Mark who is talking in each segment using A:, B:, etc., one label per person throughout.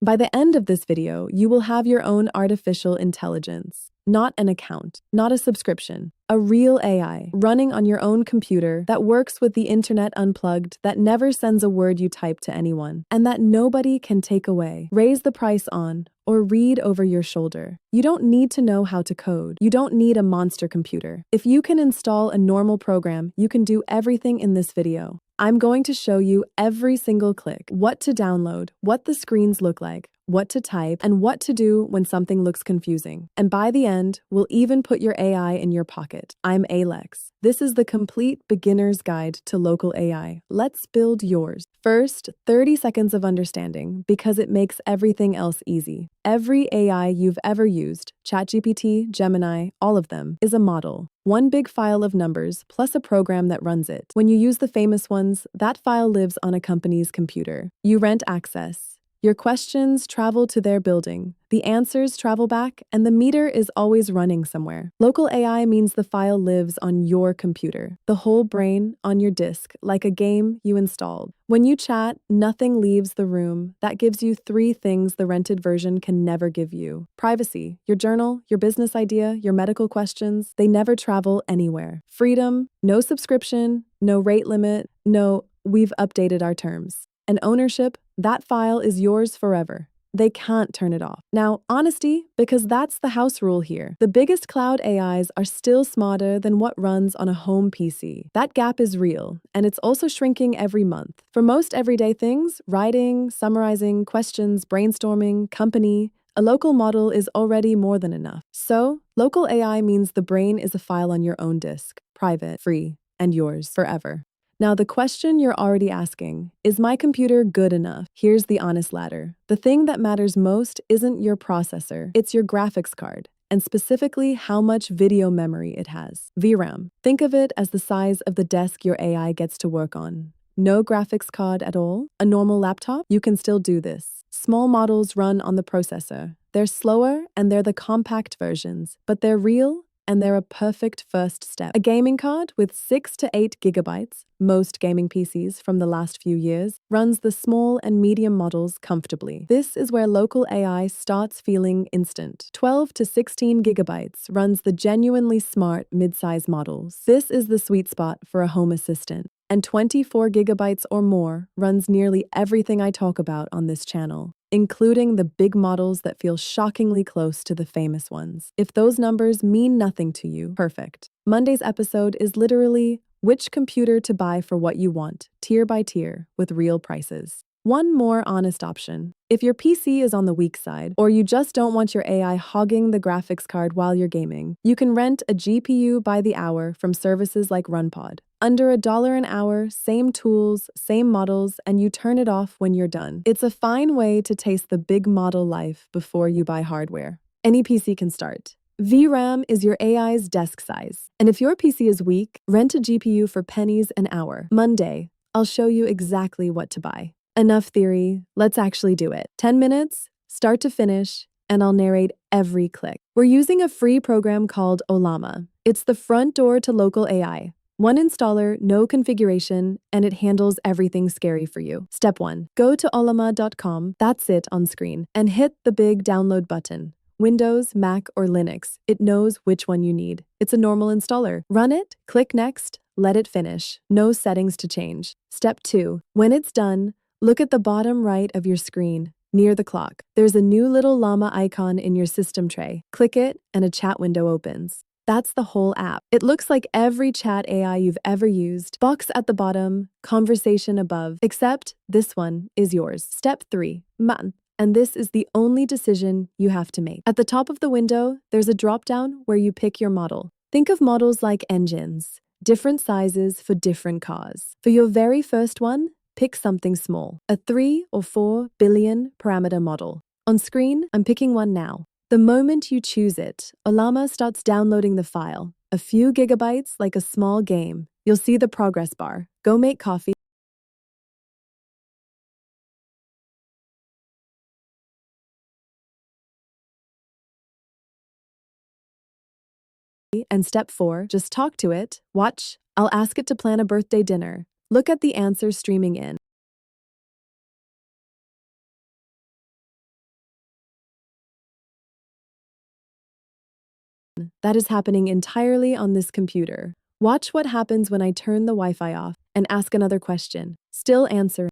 A: By the end of this video, you will have your own artificial intelligence. Not an account, not a subscription, a real AI running on your own computer that works with the internet unplugged, that never sends a word you type to anyone, and that nobody can take away, raise the price on, or read over your shoulder. You don't need to know how to code. You don't need a monster computer. If you can install a normal program, you can do everything in this video. I'm going to show you every single click, what to download, what the screens look like, what to type, and what to do when something looks confusing. And by the end, we'll even put your AI in your pocket. I'm Aillex. This is the complete beginner's guide to local AI. Let's build yours. First, 30 seconds of understanding, because it makes everything else easy. Every AI you've ever used, ChatGPT, Gemini, all of them, is a model. One big file of numbers plus a program that runs it. When you use the famous ones, that file lives on a company's computer. You rent access. Your questions travel to their building, the answers travel back, and the meter is always running somewhere. Local AI means the file lives on your computer, the whole brain on your disk, like a game you installed. When you chat, nothing leaves the room. That gives you 3 things the rented version can never give you. Privacy, your journal, your business idea, your medical questions, they never travel anywhere. Freedom, no subscription, no rate limit, no, we've updated our terms. And ownership, that file is yours forever. They can't turn it off. Now, honesty, because that's the house rule here. The biggest cloud AIs are still smarter than what runs on a home PC. That gap is real, and it's also shrinking every month. For most everyday things, writing, summarizing, questions, brainstorming, company, a local model is already more than enough. So, local AI means the brain is a file on your own disk, private, free, and yours forever. Now, the question you're already asking, is my computer good enough? Here's the honest ladder. The thing that matters most isn't your processor, it's your graphics card, and specifically how much video memory it has. VRAM. Think of it as the size of the desk your AI gets to work on. No graphics card at all? A normal laptop? You can still do this. Small models run on the processor. They're slower and they're the compact versions, but they're real and they're a perfect first step. A gaming card with 6 to 8 gigabytes, most gaming PCs from the last few years, runs the small and medium models comfortably. This is where local AI starts feeling instant. 12 to 16 gigabytes runs the genuinely smart mid-size models. This is the sweet spot for a home assistant. And 24 gigabytes or more runs nearly everything I talk about on this channel, including the big models that feel shockingly close to the famous ones. If those numbers mean nothing to you, perfect. Monday's episode is literally which computer to buy for what you want, tier by tier, with real prices. One more honest option. If your PC is on the weak side, or you just don't want your AI hogging the graphics card while you're gaming, you can rent a GPU by the hour from services like RunPod. Under $1 an hour, same tools, same models, and you turn it off when you're done. It's a fine way to taste the big model life before you buy hardware. Any PC can start. VRAM is your AI's desk size. And if your PC is weak, rent a GPU for pennies an hour. Monday, I'll show you exactly what to buy. Enough theory, let's actually do it. 10 minutes, start to finish, and I'll narrate every click. We're using a free program called Ollama. It's the front door to local AI. One installer, no configuration, and it handles everything scary for you. Step 1. Go to ollama.com, that's it on screen, and hit the big download button. Windows, Mac, or Linux, it knows which one you need. It's a normal installer. Run it, click Next, let it finish. No settings to change. Step 2. When it's done, look at the bottom right of your screen, near the clock. There's a new little llama icon in your system tray. Click it, and a chat window opens. That's the whole app. It looks like every chat AI you've ever used. Box at the bottom, conversation above, except this one is yours. Step 3. Man. And this is the only decision you have to make. At the top of the window, there's a drop-down where you pick your model. Think of models like engines, different sizes for different cars. For your very first one, pick something small, a 3 or 4 billion parameter model. On screen, I'm picking one now. The moment you choose it, Ollama starts downloading the file. A few gigabytes, like a small game. You'll see the progress bar. Go make coffee. And step 4, just talk to it. Watch, I'll ask it to plan a birthday dinner. Look at the answers streaming in. That is happening entirely on this computer. Watch what happens when I turn the Wi-Fi off and ask another question. Still answering.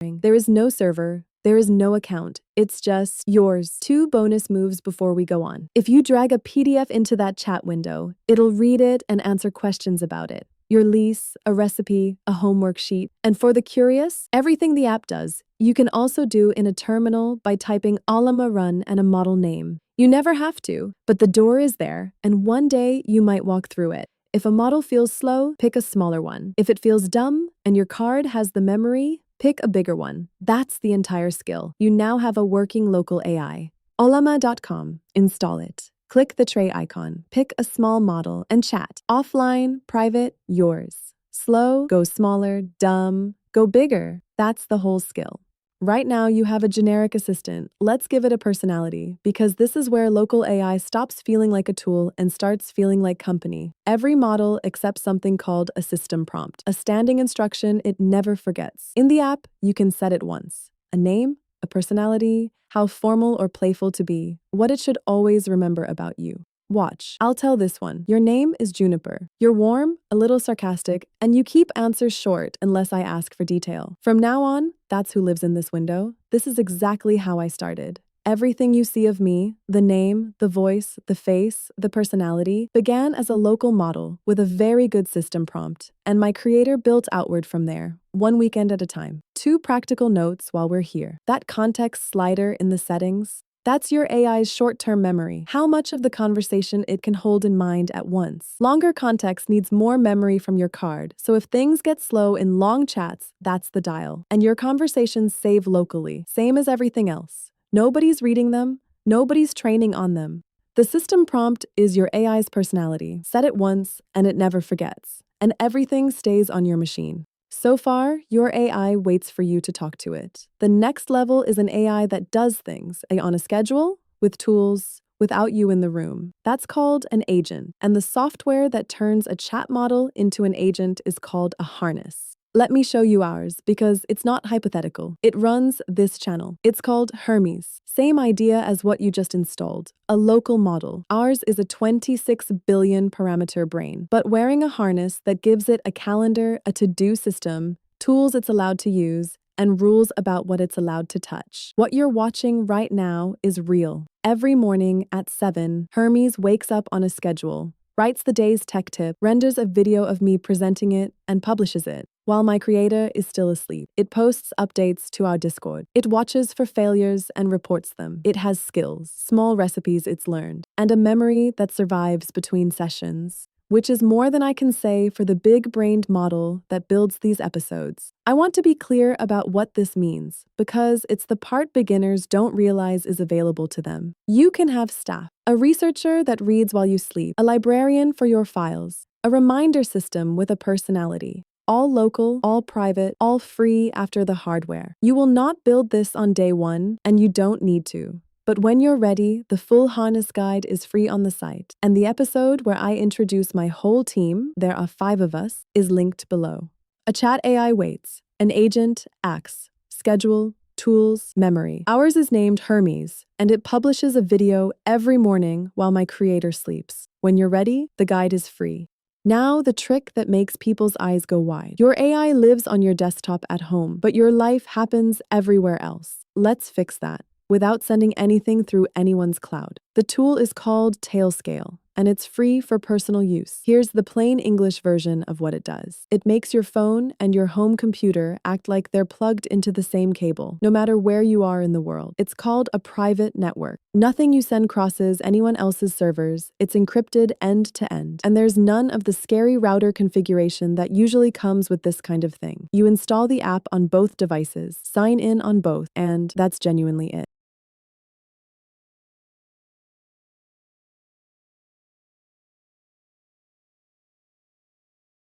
A: There is no server. There is no account. It's just yours. 2 bonus moves before we go on. If you drag a PDF into that chat window, it'll read it and answer questions about it. Your lease, a recipe, a homework sheet. And for the curious, everything the app does, you can also do in a terminal by typing Ollama run and a model name. You never have to, but the door is there, and one day you might walk through it. If a model feels slow, pick a smaller one. If it feels dumb and your card has the memory, pick a bigger one. That's the entire skill. You now have a working local AI. Ollama.com. Install it. Click the tray icon, pick a small model, and chat. Offline, private, yours. Slow, go smaller, dumb, go bigger. That's the whole skill. Right now, you have a generic assistant. Let's give it a personality, because this is where local AI stops feeling like a tool and starts feeling like company. Every model accepts something called a system prompt, a standing instruction it never forgets. In the app, you can set it once. A name, a personality, how formal or playful to be, what it should always remember about you. Watch, I'll tell this one. Your name is Juniper. You're warm, a little sarcastic, and you keep answers short unless I ask for detail. From now on, that's who lives in this window. This is exactly how I started. Everything you see of me, the name, the voice, the face, the personality, began as a local model with a very good system prompt, and my creator built outward from there, one weekend at a time. 2 practical notes while we're here. That context slider in the settings, that's your AI's short-term memory, how much of the conversation it can hold in mind at once. Longer context needs more memory from your card, so if things get slow in long chats, that's the dial. And your conversations save locally, same as everything else. Nobody's reading them, nobody's training on them. The system prompt is your AI's personality. Set it once, and it never forgets. And everything stays on your machine. So far, your AI waits for you to talk to it. The next level is an AI that does things on a schedule, with tools, without you in the room. That's called an agent. And the software that turns a chat model into an agent is called a harness. Let me show you ours, because it's not hypothetical. It runs this channel. It's called Hermes. Same idea as what you just installed. A local model. Ours is a 26 billion parameter brain, but wearing a harness that gives it a calendar, a to-do system, tools it's allowed to use, and rules about what it's allowed to touch. What you're watching right now is real. Every morning at 7, Hermes wakes up on a schedule, writes the day's tech tip, renders a video of me presenting it, and publishes it. While my creator is still asleep, it posts updates to our Discord. It watches for failures and reports them. It has skills, small recipes it's learned, and a memory that survives between sessions, which is more than I can say for the big-brained model that builds these episodes. I want to be clear about what this means, because it's the part beginners don't realize is available to them. You can have staff, a researcher that reads while you sleep, a librarian for your files, a reminder system with a personality. All local, all private, all free after the hardware. You will not build this on day 1, and you don't need to. But when you're ready, the full harness guide is free on the site. And the episode where I introduce my whole team, there are 5 of us, is linked below. A chat AI waits. An agent acts. Schedule, tools, memory. Ours is named Hermes, and it publishes a video every morning while my creator sleeps. When you're ready, the guide is free. Now, the trick that makes people's eyes go wide. Your AI lives on your desktop at home, but your life happens everywhere else. Let's fix that without sending anything through anyone's cloud. The tool is called Tailscale, and it's free for personal use. Here's the plain English version of what it does. It makes your phone and your home computer act like they're plugged into the same cable, no matter where you are in the world. It's called a private network. Nothing you send crosses anyone else's servers. It's encrypted end to end. And there's none of the scary router configuration that usually comes with this kind of thing. You install the app on both devices, sign in on both, and that's genuinely it.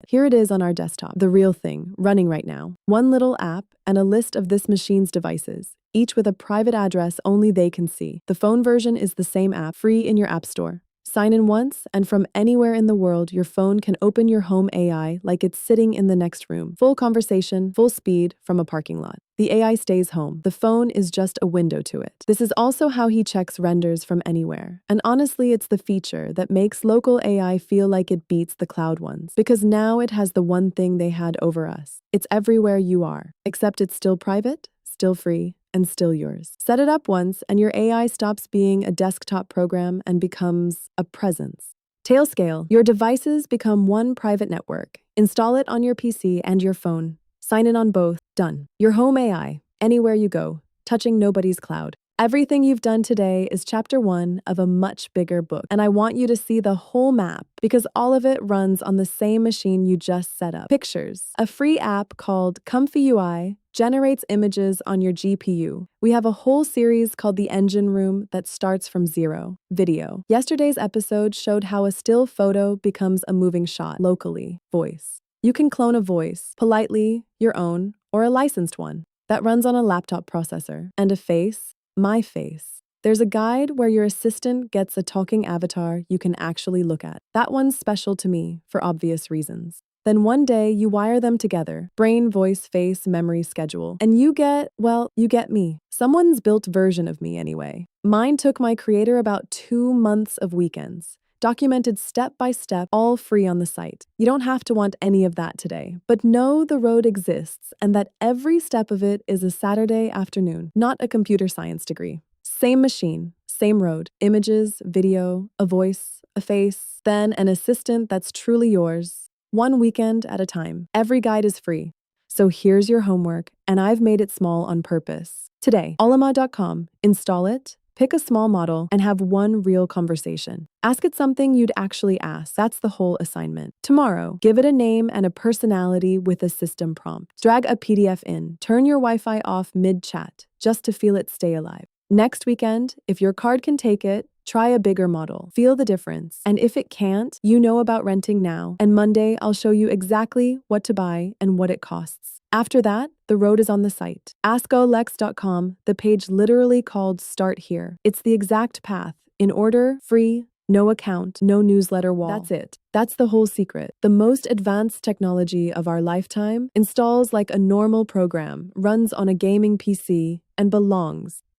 A: Here it is on our desktop, the real thing, running right now. One little app and a list of this machine's devices, each with a private address only they can see. The phone version is the same app, free in your app store. Sign in once, and from anywhere in the world, your phone can open your home AI like it's sitting in the next room. Full conversation, full speed from a parking lot. the AI stays home. The phone is just a window to it. This is also how he checks renders from anywhere. And honestly, it's the feature that makes local AI feel like it beats the cloud ones. Because now it has the one thing they had over us. It's everywhere you are. Except it's still private, still free, and still yours. Set it up once, and your AI stops being a desktop program and becomes a presence. Tailscale. Your devices become one private network. Install it on your PC and your phone. Sign in on both. Done. Your home AI, anywhere you go, touching nobody's cloud. Everything you've done today is chapter 1 of a much bigger book, and I want you to see the whole map because all of it runs on the same machine you just set up. Pictures. A free app called Comfy UI generates images on your GPU. We have a whole series called The Engine Room that starts from zero. Video. Yesterday's episode showed how a still photo becomes a moving shot. Locally. Voice. You can clone a voice, politely, your own, or a licensed one, that runs on a laptop processor. And a face. My face. There's a guide where your assistant gets a talking avatar you can actually look at. That one's special to me for obvious reasons. Then one day you wire them together, brain, voice, face, memory, schedule, and you get me. Someone's built version of me anyway. Mine took my creator about 2 months of weekends. Documented step by step, all free on the site. You don't have to want any of that today, but know the road exists and that every step of it is a Saturday afternoon, not a computer science degree. Same machine, same road, images, video, a voice, a face, then an assistant that's truly yours, one weekend at a time. Every guide is free. So here's your homework, and I've made it small on purpose. Today, Ollama.com, install it, pick a small model, and have one real conversation. Ask it something you'd actually ask. That's the whole assignment. Tomorrow, give it a name and a personality with a system prompt. Drag a PDF in. Turn your Wi-Fi off mid-chat, just to feel it stay alive. Next weekend, if your card can take it, try a bigger model. Feel the difference. And if it can't, you know about renting now. And Monday, I'll show you exactly what to buy and what it costs. After that, the road is on the site. AskAillex.com, the page literally called Start Here. It's the exact path. In order, free, no account, no newsletter wall. That's it. That's the whole secret. The most advanced technology of our lifetime installs like a normal program, runs on a gaming PC, and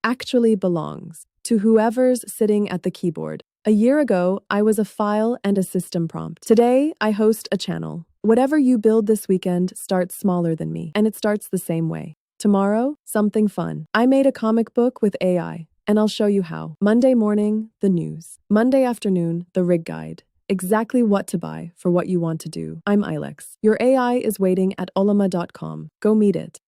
A: actually belongs, to whoever's sitting at the keyboard. A year ago, I was a file and a system prompt. Today, I host a channel. Whatever you build this weekend starts smaller than me, and it starts the same way. Tomorrow, something fun. I made a comic book with AI, and I'll show you how. Monday morning, the news. Monday afternoon, the rig guide. Exactly what to buy for what you want to do. I'm Aillex. Your AI is waiting at Ollama.com. Go meet it.